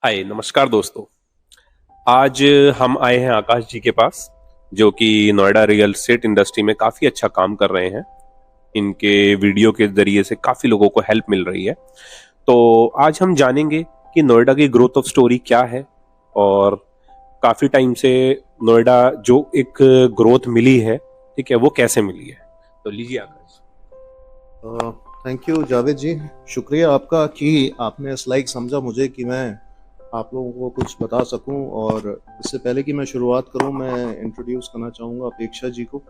हाय नमस्कार दोस्तों। आज हम आए हैं आकाश जी के पास, जो कि नोएडा रियल एस्टेट इंडस्ट्री में काफी अच्छा काम कर रहे हैं। इनके वीडियो के जरिए से काफी लोगों को हेल्प मिल रही है। तो आज हम जानेंगे कि नोएडा की ग्रोथ ऑफ स्टोरी क्या है, और काफी टाइम से नोएडा जो एक ग्रोथ मिली है, ठीक है, वो कैसे मिली है। तो लीजिए आकाश। थैंक यू जावेद जी। शुक्रिया आपका कि आपने इस लाइक समझा मुझे कि मैं आप लोगों को कुछ बता सकूं। और इससे पहले कि मैं शुरुआत करूं, मैं इंट्रोड्यूस करना चाहूँगा अपेक्षा जी को,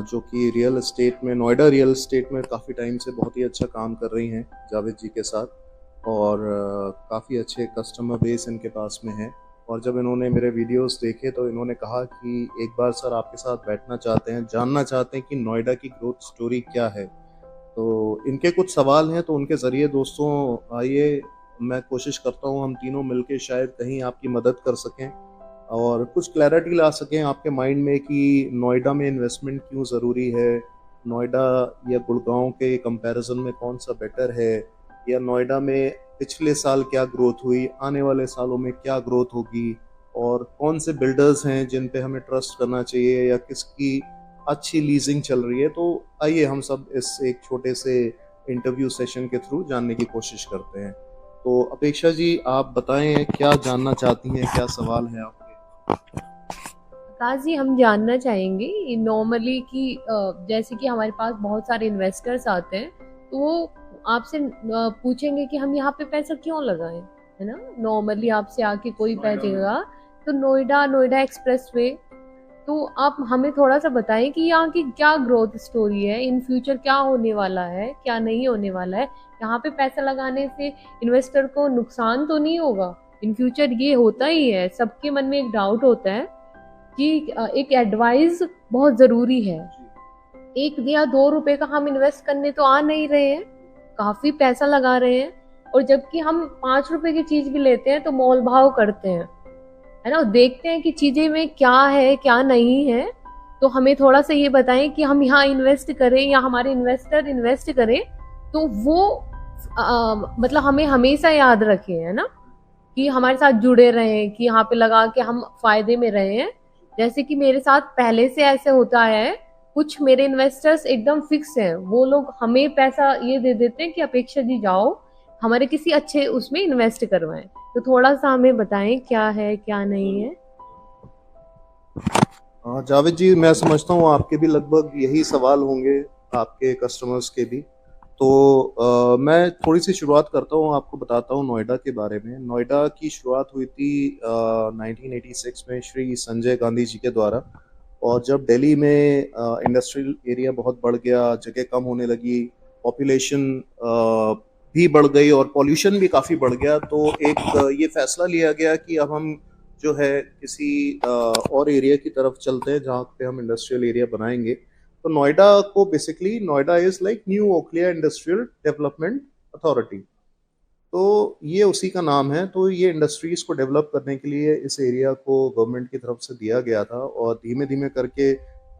जो कि रियल एस्टेट में, नोएडा रियल एस्टेट में काफ़ी टाइम से बहुत ही अच्छा काम कर रही हैं जावेद जी के साथ। और काफ़ी अच्छे कस्टमर बेस इनके पास में है। और जब इन्होंने मेरे वीडियोस देखे तो इन्होंने कहा कि एक बार सर आपके साथ बैठना चाहते हैं, जानना चाहते हैं कि नोएडा की ग्रोथ स्टोरी क्या है। तो इनके कुछ सवाल हैं, तो उनके ज़रिए दोस्तों आइए मैं कोशिश करता हूँ हम तीनों मिलके शायद कहीं आपकी मदद कर सकें और कुछ क्लैरिटी ला सकें आपके माइंड में कि नोएडा में इन्वेस्टमेंट क्यों ज़रूरी है। नोएडा या गुड़गांव के कंपैरिजन में कौन सा बेटर है, या नोएडा में पिछले साल क्या ग्रोथ हुई, आने वाले सालों में क्या ग्रोथ होगी, और कौन से बिल्डर्स हैं जिन पे हमें ट्रस्ट करना चाहिए, या किसकी अच्छी लीजिंग चल रही है। तो आइए हम सब इस एक छोटे से इंटरव्यू सेशन के थ्रू जानने की कोशिश करते हैं। तो अपेक्षा जी आप बताएं क्या जानना चाहती हैं, क्या सवाल है आपके। आकाश जी, हम जानना चाहेंगे नॉर्मली कि जैसे कि हमारे पास बहुत सारे इन्वेस्टर्स आते हैं, तो वो आपसे पूछेंगे कि हम यहाँ पे पैसा क्यों लगाएं, है ना। नॉर्मली आपसे आके कोई पूछेगा तो नोएडा नोएडा एक्सप्रेस वे। तो आप हमें थोड़ा सा बताएं कि यहाँ की क्या ग्रोथ स्टोरी है, इन फ्यूचर क्या होने वाला है, क्या नहीं होने वाला है। यहाँ पे पैसा लगाने से इन्वेस्टर को नुकसान तो नहीं होगा इन फ्यूचर। ये होता ही है, सबके मन में एक डाउट होता है कि एक एडवाइस बहुत ज़रूरी है। एक या 2 रुपए का हम इन्वेस्ट करने तो आ नहीं रहे हैं, काफ़ी पैसा लगा रहे हैं। और जबकि हम 5 रुपए की चीज़ भी लेते हैं तो मोल भाव करते हैं, है ना। देखते हैं कि चीज़ें में क्या है क्या नहीं है। तो हमें थोड़ा सा ये बताएं कि हम यहाँ इन्वेस्ट करें या हमारे इन्वेस्टर इन्वेस्ट करें तो वो मतलब हमें हमेशा याद रखें, है ना, कि हमारे साथ जुड़े रहें, कि यहाँ पे लगा के हम फायदे में रहें। जैसे कि मेरे साथ पहले से ऐसे होता आया है, कुछ मेरे इन्वेस्टर्स एकदम फिक्स हैं, वो लोग हमें पैसा ये दे देते हैं कि अपेक्षा जी जाओ हमारे किसी अच्छे उसमें इन्वेस्ट करवाएं। तो थोड़ा सा हमें बताएं क्या है क्या नहीं है। हाँ जावेद जी, मैं समझता हूँ आपके भी लगभग यही सवाल होंगे, आपके कस्टमर्स के भी। तो मैं थोड़ी सी शुरुआत करता हूँ, आपको बताता हूँ नोएडा के बारे में। नोएडा की शुरुआत हुई थी 1986 में श्री संजय गांधी जी के द्वारा। और जब दिल्ली में इंडस्ट्रियल एरिया बहुत बढ़ गया, जगह कम होने लगी, पॉपुलेशन भी बढ़ गई और पॉल्यूशन भी काफ़ी बढ़ गया, तो एक ये फैसला लिया गया कि अब हम जो है किसी और एरिया की तरफ चलते हैं जहाँ पे हम इंडस्ट्रियल एरिया बनाएंगे। तो नोएडा को basically, Noida is like new Okhla industrial development authority. तो ये उसी का नाम है। तो ये इंडस्ट्रीज को डेवलप करने के लिए इस एरिया को गवर्नमेंट की तरफ से दिया गया था। और धीमे धीमे करके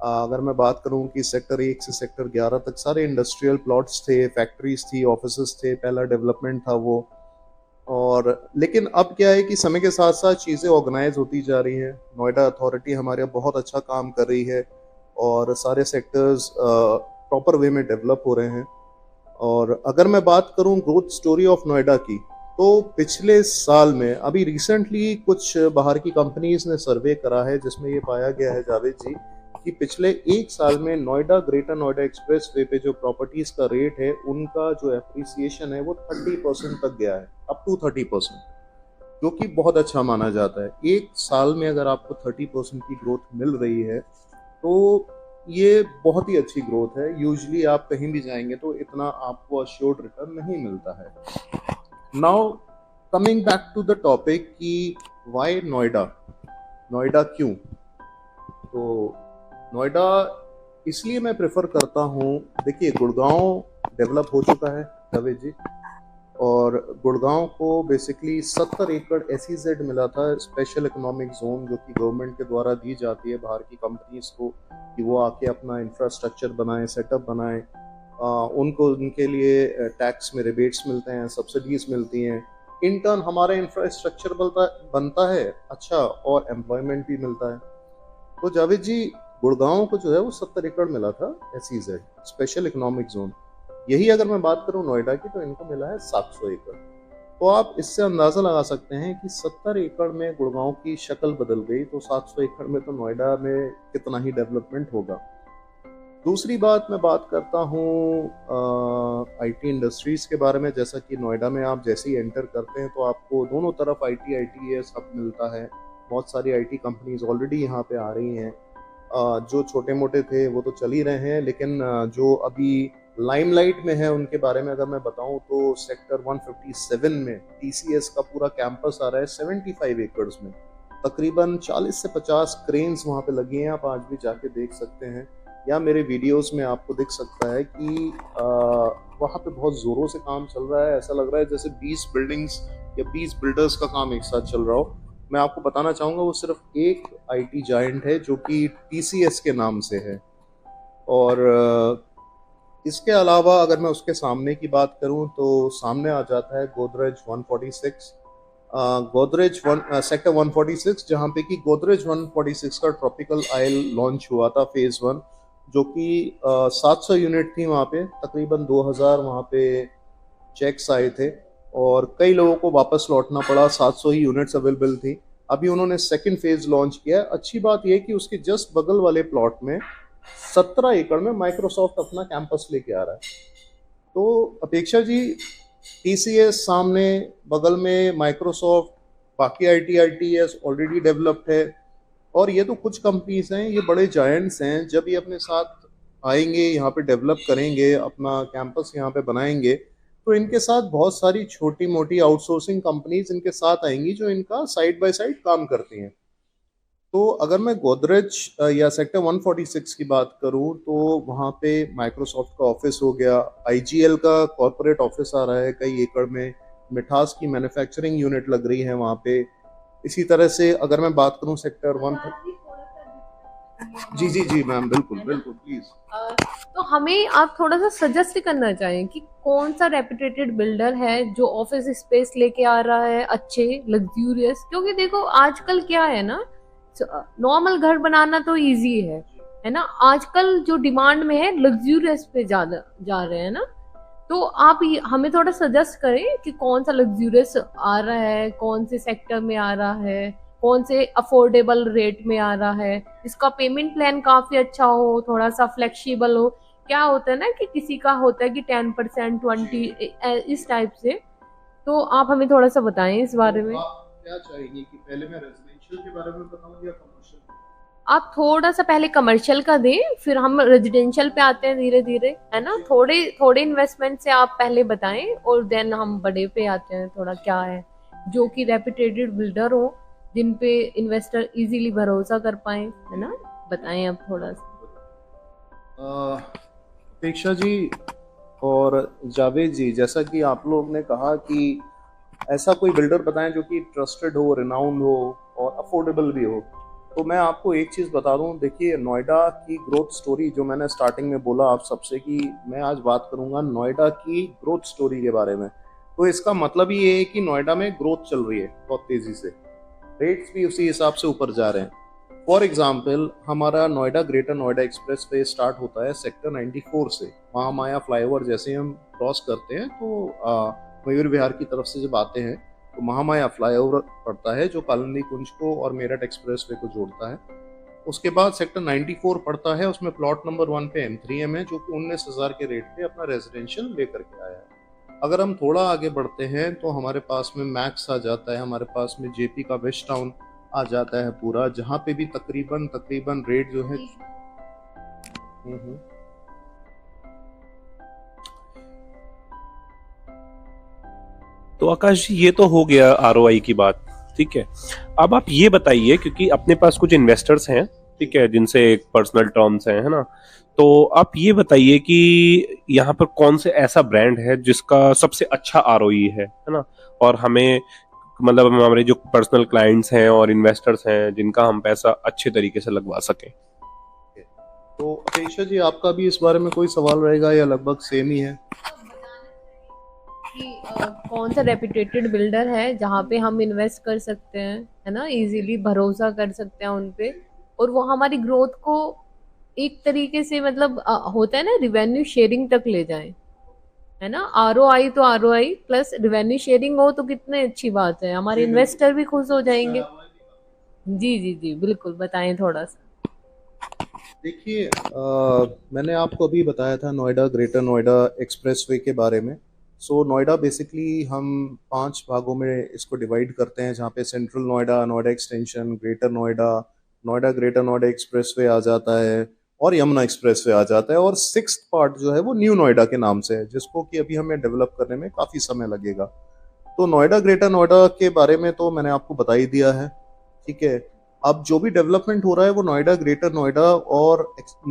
अगर मैं बात करूं कि सेक्टर 1 से सेक्टर 11 तक सारे इंडस्ट्रियल प्लॉट्स थे, फैक्ट्रीज थी, ऑफिसेस थे, पहला डेवलपमेंट था वो। और लेकिन अब क्या है कि समय के साथ साथ चीज़ें ऑर्गेनाइज होती जा रही हैं। नोएडा अथॉरिटी हमारे यहाँ बहुत अच्छा काम कर रही है और सारे सेक्टर्स प्रॉपर वे में डेवलप हो रहे हैं। और अगर मैं बात करूं ग्रोथ स्टोरी ऑफ नोएडा की, तो पिछले साल में अभी रिसेंटली कुछ बाहर की कंपनीज ने सर्वे करा है जिसमें ये पाया गया है जावेद जी कि पिछले एक साल में Noida, greater Noida express way पे जो प्रॉपर्टीज का रेट है, उनका जो एप्रिसिएशन है वो 30% तक गया है, अप टू 30%, जो कि बहुत अच्छा माना जाता है। एक साल में अगर आपको 30% की ग्रोथ मिल रही है तो ये बहुत ही अच्छी ग्रोथ है। यूजुअली आप कहीं भी जाएंगे तो इतना आपको अश्योर्ड रिटर्न नहीं मिलता है। Now coming back to the topic कि वाई नोएडा, नोएडा क्यों। तो नोएडा इसलिए मैं प्रेफर करता हूँ, देखिए गुड़गांव डेवलप हो चुका है जावेद जी, और गुड़गांव को बेसिकली 70 एकड़ SEZ मिला था, स्पेशल इकोनॉमिक जोन, जो कि गवर्नमेंट के द्वारा दी जाती है बाहर की कंपनीज को कि वो आके अपना इंफ्रास्ट्रक्चर बनाएं, सेटअप बनाएं। उनको उनके लिए टैक्स में रिबेट्स मिलते हैं, सब्सिडीज मिलती हैं। इन टर्न हमारा इंफ्रास्ट्रक्चर बनता है अच्छा, और एम्प्लॉयमेंट भी मिलता है। तो जावेद जी, गुड़गांव को जो है वो 70 एकड़ मिला था SEZ, स्पेशल इकोनॉमिक जोन। यही अगर मैं बात करूं नोएडा की, तो इनको मिला है 700 एकड़। तो आप इससे अंदाजा लगा सकते हैं कि 70 एकड़ में गुड़गांव की शक्ल बदल गई, तो 700 एकड़ में तो नोएडा में कितना ही डेवलपमेंट होगा। दूसरी बात मैं बात करता हूँ IT इंडस्ट्रीज के बारे में। जैसा कि नोएडा में आप जैसे ही एंटर करते हैं तो आपको दोनों तरफ ITES हब मिलता है। बहुत सारी IT कंपनीज ऑलरेडी यहाँ पे आ रही हैं। जो छोटे मोटे थे वो तो चल ही रहे हैं, लेकिन जो अभी लाइमलाइट में है उनके बारे में अगर मैं बताऊं तो सेक्टर 157 में TCS का पूरा कैंपस आ रहा है 75 एकड़्स में। तकरीबन 40 से 50 क्रेन्स वहाँ पे लगी हैं, आप आज भी जाके देख सकते हैं, या मेरे वीडियोस में आपको दिख सकता है कि वहाँ पे बहुत ज़ोरों से काम चल रहा है। ऐसा लग रहा है जैसे 20 बिल्डिंग्स या 20 बिल्डर्स का काम एक साथ चल रहा हो। मैं आपको बताना चाहूँगा वो सिर्फ एक IT जायंट है जो कि TCS के नाम से है। और इसके अलावा अगर मैं उसके सामने की बात करूं तो सामने आ जाता है गोदरेज 146, सेक्टर 146, जहां पे कि गोदरेज 146 का ट्रॉपिकल आयल लॉन्च हुआ था फेज 1, जो कि 700 यूनिट थी वहाँ पे। तकरीबन 2000 वहाँ पे चेक्स आए थे और कई लोगों को वापस लौटना पड़ा। 700 ही यूनिट्स अवेलेबल थी। अभी उन्होंने सेकंड फेज लॉन्च किया है। अच्छी बात यह कि उसके जस्ट बगल वाले प्लॉट में 17 एकड़ में माइक्रोसॉफ्ट अपना कैंपस लेके आ रहा है। तो अपेक्षा जी, TCS सामने, बगल में माइक्रोसॉफ्ट, बाकी ITES ऑलरेडी डेवलप्ड है, और ये तो कुछ कंपनीज हैं, ये बड़े जायंट्स हैं। जब ये अपने साथ आएंगे, यहाँ पे डेवलप करेंगे, अपना कैंपस यहाँ पे बनाएंगे, तो इनके साथ बहुत सारी छोटी मोटी आउटसोर्सिंग कंपनीज इनके साथ आएंगी जो इनका साइड बाय साइड काम करती हैं। तो अगर मैं गोदरेज या सेक्टर 146 की बात करूं तो वहाँ पे माइक्रोसॉफ्ट का ऑफिस हो गया, IGL का कॉर्पोरेट ऑफिस आ रहा है कई एकड़ में, मिठास की मैन्युफैक्चरिंग यूनिट लग रही है वहाँ पे। इसी तरह से अगर मैं बात करूं सेक्टर 1, जी जी जी मैम, बिल्कुल बिल्कुल प्लीज। तो हमें आप थोड़ा सा सजेस्ट करना चाहें कि कौन सा रेपुटेटेड बिल्डर है जो ऑफिस स्पेस लेके आ रहा है अच्छे लग्जूरियस। क्योंकि देखो आजकल क्या है ना, नॉर्मल घर बनाना तो इजी है ना, आजकल जो डिमांड में है लग्जूरियस पे ज्यादा जा रहे हैं ना। तो आप हमें थोड़ा सजेस्ट करें कि कौन सा लग्जूरियस आ रहा है, कौन से सेक्टर में आ रहा है, कौन से अफोर्डेबल रेट में आ रहा है, इसका पेमेंट प्लान काफी अच्छा हो, थोड़ा सा फ्लेक्सिबल हो। क्या होता है ना कि किसी का होता है कि 10%, 20 इस टाइप से। तो आप हमें थोड़ा सा बताएं इस बारे में। आप क्या चाहेंगे कि पहले मैं रेजिडेंशियल के बारे में बताऊं या कमर्शियल? आप थोड़ा सा पहले कमर्शियल का दें, फिर हम रेजिडेंशियल पे आते हैं धीरे धीरे, है ना। थोड़े थोड़े इन्वेस्टमेंट से आप पहले बताएं और देन हम बड़े पे आते हैं। थोड़ा क्या है जो कि रेपुटेटेड बिल्डर हो, जिन पे इन्वेस्टर इजीली भरोसा कर पाए, है ना। बताएं आप थोड़ा सा। अपेक्षा जी और जावेद जी, जैसा कि आप लोग ने कहा कि ऐसा कोई बिल्डर बताएं जो कि ट्रस्टेड हो, रिनाउंड हो और अफोर्डेबल भी हो। तो मैं आपको एक चीज़ बता दूं, देखिए नोएडा की ग्रोथ स्टोरी जो मैंने स्टार्टिंग में बोला आप सबसे कि मैं आज बात करूंगा नोएडा की ग्रोथ स्टोरी के बारे में। तो इसका मतलब ये है कि नोएडा में ग्रोथ चल रही है बहुत तेज़ी से, रेट्स भी उसी हिसाब से ऊपर जा रहे हैं। फॉर एग्जाम्पल, हमारा Noida greater Noida express way start होता है सेक्टर 94 से। महामाया फ्लाईओवर जैसे हम क्रॉस करते हैं तो मयूर विहार की तरफ से जब आते हैं तो महामाया फ्लाईओवर पड़ता है जो कालिंदी कुंज को और मेरठ एक्सप्रेसवे को जोड़ता है। उसके बाद सेक्टर 94 पड़ता है, उसमें प्लॉट नंबर 1 पे M3M है जो कि 19,000 के रेट पे अपना रेजिडेंशियल लेकर के आया है। अगर हम थोड़ा आगे बढ़ते हैं तो हमारे पास में मैक्स आ जाता है, हमारे पास में JP का वेस्ट टाउन आ जाता है पूरा, जहाँ पे भी तकरीबन रेट जो है तो आकाश जी, ये तो हो गया ROI की बात, ठीक है। अब आप ये बताइए, क्योंकि अपने पास कुछ इन्वेस्टर्स हैं, ठीक है, जिनसे एक पर्सनल टर्म्स हैं, है ना। तो आप ये बताइए कि यहाँ पर कौन से ऐसा ब्रांड है जिसका सबसे अच्छा ROI है ना, और हमें मतलब हमारे जो पर्सनल क्लाइंट्स हैं और इन्वेस्टर्स हैं जिनका हम पैसा अच्छे तरीके से लगवा सकें। तो अपेक्षा जी, आपका भी इस बारे में कोई सवाल रहेगा या लगभग सेम ही है? कि कौन सा रेपुटेटेड बिल्डर है जहाँ पे हम इन्वेस्ट कर सकते हैं, है ना, इजीली भरोसा कर सकते हैं उन पे, और वो हमारी ग्रोथ को एक तरीके से मतलब होता है ना, रिवेन्यू शेयरिंग तक ले जाएं, है ना। आरओआई तो आरओआई प्लस रिवेन्यू शेयरिंग हो तो कितनी अच्छी बात है, हमारे इन्वेस्टर भी खुश हो जाएंगे। जी जी जी, बिल्कुल बताएं थोड़ा सा। देखिए, मैंने आपको अभी बताया था नोएडा, ग्रेटर नोएडा एक्सप्रेसवे के बारे में। सो नोएडा बेसिकली हम 5 भागों में इसको डिवाइड करते हैं, जहाँ पे central Noida, Noida extension, greater Noida, Noida greater Noida expressway आ जाता है, और यमुना एक्सप्रेसवे आ जाता है, और सिक्स्थ पार्ट जो है वो न्यू नोएडा के नाम से है, जिसको कि अभी हमें डेवलप करने में काफ़ी समय लगेगा। तो नोएडा ग्रेटर नोएडा के बारे में तो मैंने आपको बता ही दिया है, ठीक है। अब जो भी डेवलपमेंट हो रहा है वो नोएडा, ग्रेटर नोएडा और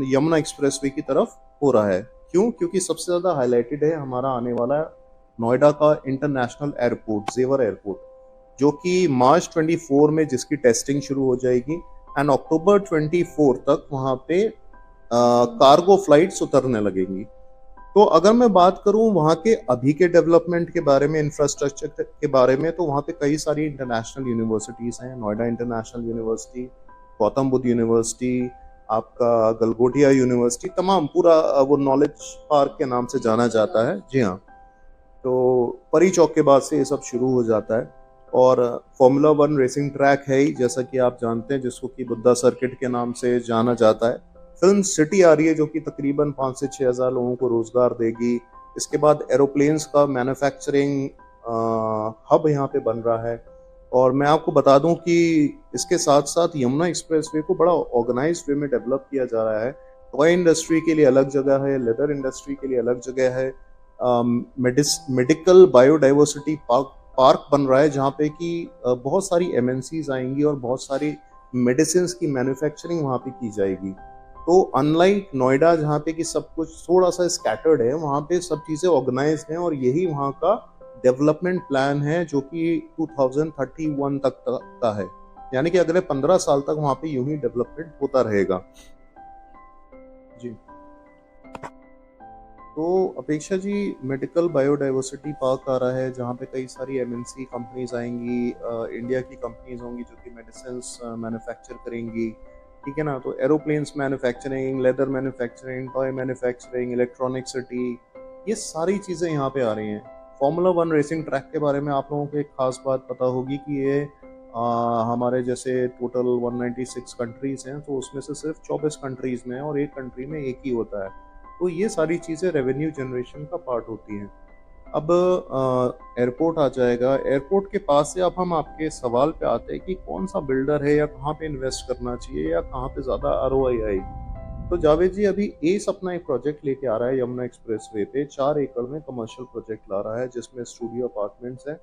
यमुना एक्सप्रेसवे की तरफ हो रहा है। क्यों? क्योंकि सबसे ज्यादा हाईलाइटेड है हमारा आने वाला नोएडा का इंटरनेशनल एयरपोर्ट, जेवर एयरपोर्ट, जो कि मार्च 24 में जिसकी टेस्टिंग शुरू हो जाएगी, एंड अक्टूबर 24 तक वहां पे कार्गो फ्लाइट्स उतरने लगेंगी। तो अगर मैं बात करूं वहाँ के अभी के डेवलपमेंट के बारे में, इंफ्रास्ट्रक्चर के बारे में, तो वहाँ पे कई सारी इंटरनेशनल यूनिवर्सिटीज़ हैं। Noida international university, Gautam Buddha university, आपका गलगोटिया यूनिवर्सिटी, तमाम पूरा वो नॉलेज पार्क के नाम से जाना जाता है। जी हाँ, तो परी चौक के बाद से ये सब शुरू हो जाता है। और फॉर्मूला 1 रेसिंग ट्रैक है ही, जैसा कि आप जानते हैं, जिसको कि बुद्धा सर्किट के नाम से जाना जाता है। फिल्म सिटी आ रही है, जो कि तकरीबन 5 से 6 हज़ार लोगों को रोजगार देगी। इसके बाद एरोप्लेन्स का मैन्युफैक्चरिंग हब यहाँ पे बन रहा है। और मैं आपको बता दूं कि इसके साथ साथ यमुना एक्सप्रेसवे को बड़ा ऑर्गेनाइज्ड वे में डेवलप किया जा रहा है। टॉय इंडस्ट्री के लिए अलग जगह है, लेदर इंडस्ट्री के लिए अलग जगह है, मेडिकल बायोडाइवर्सिटी पार्क बन रहा है, जहाँ पे कि बहुत सारी एमएनसीज आएंगी और बहुत सारी मेडिसिन की मैन्युफैक्चरिंग वहाँ पे की जाएगी। तो अनलाइक नोएडा, जहाँ पे कि सब कुछ थोड़ा सा स्कैटर्ड है, वहाँ पे सब चीज़ें ऑर्गेनाइज्ड हैं, और यही वहाँ का डेवलपमेंट प्लान है, जो कि 2031 तक का है। यानी कि अगले 15 साल तक वहाँ पे यूं ही डेवलपमेंट होता रहेगा। जी, तो अपेक्षा जी, मेडिकल बायोडाइवर्सिटी पार्क आ रहा है, जहाँ पे कई सारी एमएनसी कंपनीज आएंगी, इंडिया की कंपनीज होंगी जो कि मेडिसिन मैन्युफैक्चर करेंगी, ठीक है ना। तो aeroplanes manufacturing, leather manufacturing, toy manufacturing, electronic city, ये सारी चीज़ें यहाँ पे आ रही हैं। फॉर्मूला 1 रेसिंग ट्रैक के बारे में आप लोगों को एक खास बात पता होगी कि ये हमारे जैसे टोटल 196 कंट्रीज़ हैं, तो उसमें से सिर्फ 24 कंट्रीज़ में है, और एक कंट्री में एक ही होता है। तो ये सारी चीज़ें रेवेन्यू जनरेशन का पार्ट होती हैं। अब एयरपोर्ट आ जाएगा। एयरपोर्ट के पास से अब हम आपके सवाल पे आते हैं कि कौन सा बिल्डर है, या कहाँ पे इन्वेस्ट करना चाहिए, या कहाँ पे ज़्यादा आरओआई आएगी। तो जावेद जी, अभी एस अपना एक प्रोजेक्ट लेके आ रहा है यमुना एक्सप्रेसवे पे, 4 एकड़ में कमर्शियल प्रोजेक्ट ला रहा है, जिसमें स्टूडियो अपार्टमेंट्स हैं,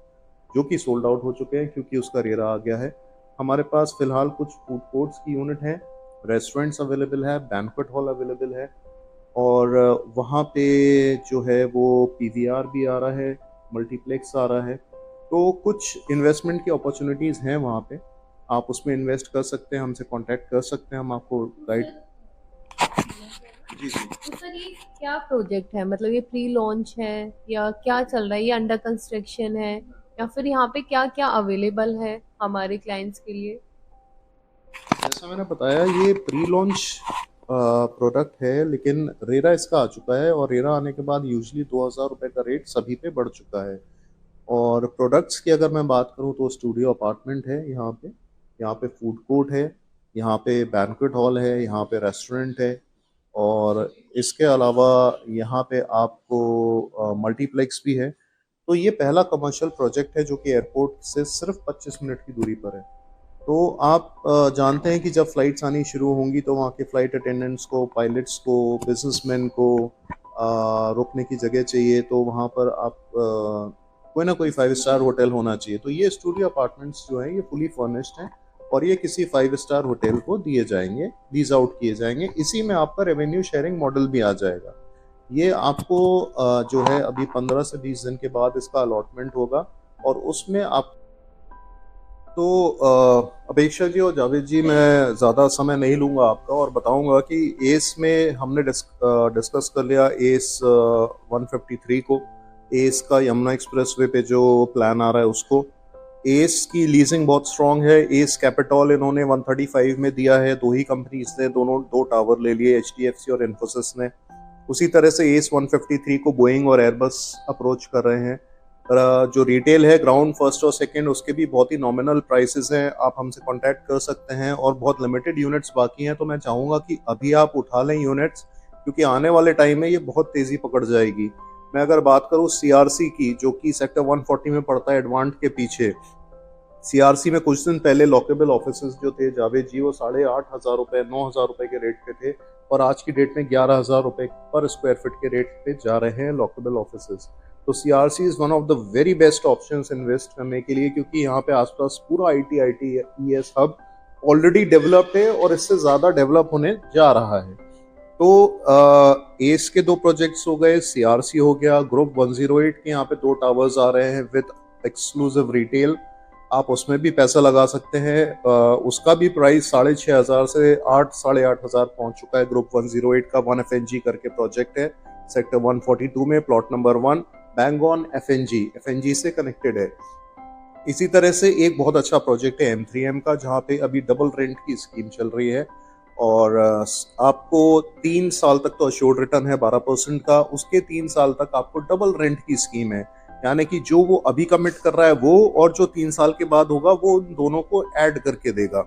जो कि सोल्ड आउट हो चुके हैं क्योंकि उसका रेरा आ गया है। हमारे पास फिलहाल कुछ फूड कोर्ट्स की यूनिट हैं, रेस्टोरेंट्स अवेलेबल है, बैंक्वेट हॉल अवेलेबल है, और वहाँ पे जो है वो पीवीआर भी आ रहा है, मल्टीप्लेक्स आ रहा है। तो कुछ इन्वेस्टमेंट की अपॉर्चुनिटीज़ हैं वहाँ पे, आप उसमें इन्वेस्ट कर सकते हैं, हमसे कांटेक्ट कर सकते हैं, हम आपको गाइड। जी जी। तो सर ये क्या प्रोजेक्ट है, मतलब ये प्री लॉन्च है या क्या चल रहा है, ये अंडर कंस्ट्रक्शन है, या फिर यहाँ पे क्या क्या अवेलेबल है हमारे क्लाइंट्स के लिए? जैसा मैंने बताया, ये प्री लॉन्च प्रोडक्ट है, लेकिन रेरा इसका आ चुका है, और रेरा आने के बाद यूजली 2000 रुपये का रेट सभी पे बढ़ चुका है। और प्रोडक्ट्स की अगर मैं बात करूँ तो स्टूडियो अपार्टमेंट है यहाँ पे फूड कोर्ट है, यहाँ पे बैंक्वेट हॉल है, यहाँ पे रेस्टोरेंट है, और इसके अलावा यहाँ पे आपको मल्टीप्लेक्स भी है। तो ये पहला कमर्शियल प्रोजेक्ट है जो कि एयरपोर्ट से सिर्फ 25 मिनट की दूरी पर है। तो आप जानते हैं कि जब फ्लाइट्स आनी शुरू होंगी तो वहाँ के फ्लाइट अटेंडेंट्स को, पायलट्स को, बिजनेसमैन को रुकने की जगह चाहिए, तो वहाँ पर आप कोई ना कोई 5 स्टार होटल होना चाहिए। तो ये स्टूडियो अपार्टमेंट्स जो हैं ये फुली फर्निश्ड हैं, और ये किसी 5 स्टार होटल को दिए जाएंगे, लीज आउट किए जाएंगे। इसी में आपका रेवेन्यू शेयरिंग मॉडल भी आ जाएगा। ये आपको जो है अभी 15 से 20 दिन के बाद इसका अलॉटमेंट होगा, और उसमें आप तो अपेक्षा जी और जावेद जी, मैं ज़्यादा समय नहीं लूँगा आपका, और बताऊँगा कि एस में हमने डिस्कस कर लिया एस 153 को। एस का यमुना एक्सप्रेसवे पे जो प्लान आ रहा है उसको। एस की लीजिंग बहुत स्ट्रांग है। एस कैपिटल इन्होंने 135 में दिया है, दो ही कंपनीज ने दोनों दो टावर ले लिए, एचडीएफसी और इन्फोसिस ने। उसी तरह से एस 153 को बोइंग और एयरबस अप्रोच कर रहे हैं। जो रिटेल है ग्राउंड फर्स्ट और सेकंड उसके भी बहुत ही नॉमिनल प्राइसेस हैं, आप हमसे कांटेक्ट कर सकते हैं और बहुत लिमिटेड यूनिट्स बाकी हैं। तो मैं चाहूँगा कि अभी आप उठा लें यूनिट्स, क्योंकि आने वाले टाइम में ये बहुत तेज़ी पकड़ जाएगी। मैं अगर बात करूँ सीआरसी की, जो कि सेक्टर 140 में पड़ता है एडवांट के पीछे, सीआरसी में कुछ दिन पहले लॉकेबल ऑफिसेज जो थे जावेद जी, वो 8,500 रुपये 9,000 रुपये के रेट पे थे और आज की डेट में 11,000 रुपये पर स्क्वायर फीट के रेट पे जा रहे हैं लॉकेबल ऑफिसेज। तो CRC is one of the very best options invest करने के लिए, क्योंकि यहाँ पे आसपास पूरा IT ES hub already developed है और इससे ज़्यादा डेवलप होने जा रहा है। तो एस के दो प्रोजेक्ट्स हो गए, सीआरसी हो गया, ग्रुप 108 के यहाँ पे 2 टावर्स आ रहे हैं विद एक्सक्लूसिव रिटेल, आप उसमें भी पैसा लगा सकते हैं। उसका भी प्राइस 6,500 से 8,500 पहुंच चुका है। ग्रुप 108 का 1 FNG करके प्रोजेक्ट है सेक्टर 142 में, प्लॉट नंबर 1 बैंगॉन FNG से कनेक्टेड है। इसी तरह से एक बहुत अच्छा प्रोजेक्ट है M3M का, जहाँ पे अभी डबल रेंट की स्कीम चल रही है और आपको 3 साल तक तो अश्योर्ड रिटर्न है 12% का, उसके 3 साल तक आपको डबल रेंट की स्कीम है, यानी कि जो वो अभी कमिट कर रहा है वो और जो 3 साल के बाद होगा वो उन दोनों को ऐड करके देगा।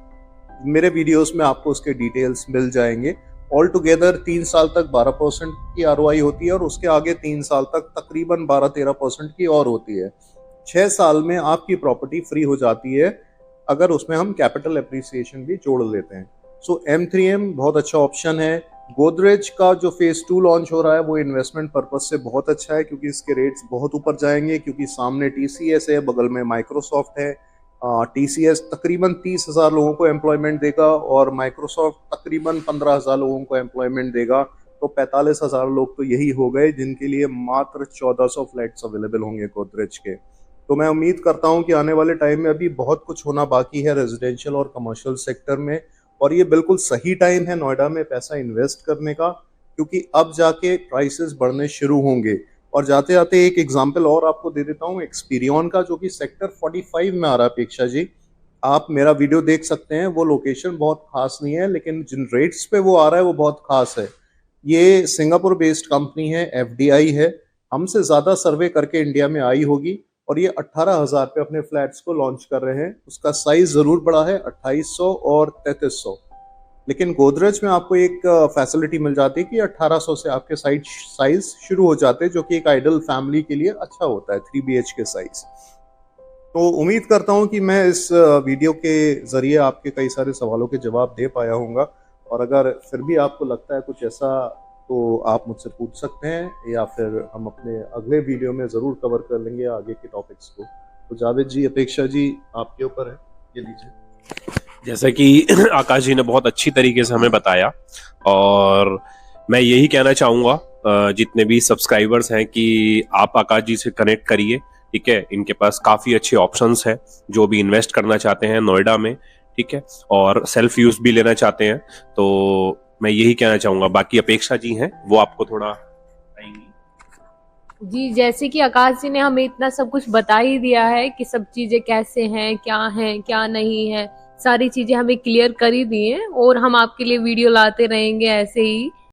मेरे वीडियोस में आपको उसके डिटेल्स मिल जाएंगे। ऑल टुगेदर 3 साल तक 12% की ROI होती है और उसके आगे 3 साल तक तकरीबन 12-13% की और होती है। 6 साल में आपकी प्रॉपर्टी फ्री हो जाती है अगर उसमें हम कैपिटल एप्रिसिएशन भी जोड़ लेते हैं। सो M3M बहुत अच्छा ऑप्शन है। गोदरेज का जो फेज 2 लॉन्च हो रहा है वो इन्वेस्टमेंट पर्पज से बहुत अच्छा है, क्योंकि इसके रेट्स बहुत ऊपर जाएंगे, क्योंकि सामने TCS है, बगल में माइक्रोसॉफ्ट है। TCS तकरीबन 30,000 लोगों को एम्प्लॉयमेंट देगा और माइक्रोसॉफ्ट तकरीबन 15,000 लोगों को एम्प्लॉयमेंट देगा। तो 45,000 लोग तो यही हो गए जिनके लिए मात्र 1,400 फ्लैट्स अवेलेबल होंगे गोदरेज के। तो मैं उम्मीद करता हूं कि आने वाले टाइम में अभी बहुत कुछ होना बाकी है रेजिडेंशियल और कमर्शियल सेक्टर में, और ये बिल्कुल सही टाइम है नोएडा में पैसा इन्वेस्ट करने का, क्योंकि अब जाके प्राइसेस बढ़ने शुरू होंगे। और जाते जाते एक एग्जांपल और आपको दे देता हूँ एक्सपीरियन का, जो कि सेक्टर 45 में आ रहा है। अपेक्षा जी, आप मेरा वीडियो देख सकते हैं, वो लोकेशन बहुत खास नहीं है, लेकिन जिन रेट्स पे वो आ रहा है वो बहुत खास है। ये सिंगापुर बेस्ड कंपनी है, FDI है, हमसे ज़्यादा सर्वे करके इंडिया में आई होगी, और ये 18,000 पे अपने फ्लैट्स को लॉन्च कर रहे हैं। उसका साइज ज़रूर बड़ा है, 2800 और 3300, लेकिन गोदरेज में आपको एक फैसिलिटी मिल जाती है कि 1800 से आपके साइज शुरू हो जाते हैं, जो कि एक आइडल फैमिली के लिए अच्छा होता है, 3 BHK साइज। तो उम्मीद करता हूं कि मैं इस वीडियो के जरिए आपके कई सारे सवालों के जवाब दे पाया हूँगा, और अगर फिर भी आपको लगता है कुछ ऐसा तो आप मुझसे पूछ सकते हैं, या फिर हम अपने अगले वीडियो में ज़रूर कवर कर लेंगे आगे के टॉपिक्स को। तो जावेद जी, अपेक्षा जी, आपके ऊपर है, ये लीजिए। जैसा कि आकाश जी ने बहुत अच्छी तरीके से हमें बताया, और मैं यही कहना चाहूँगा जितने भी सब्सक्राइबर्स हैं कि आप आकाश जी से कनेक्ट करिए, ठीक है। इनके पास काफ़ी अच्छे ऑप्शंस हैं, जो भी इन्वेस्ट करना चाहते हैं नोएडा में, ठीक है, और सेल्फ यूज भी लेना चाहते हैं, तो मैं यही कहना चाहूँगा। बाकी अपेक्षा जी हैं, वो आपको थोड़ा बताएंगी। जी, जैसे कि आकाश जी ने हमें इतना सब कुछ बता ही दिया है कि सब चीज़ें कैसे हैं, क्या नहीं है, सारी चीज़ें हमें क्लियर कर ही दी हैं, और हम आपके लिए वीडियो लाते रहेंगे ऐसे ही।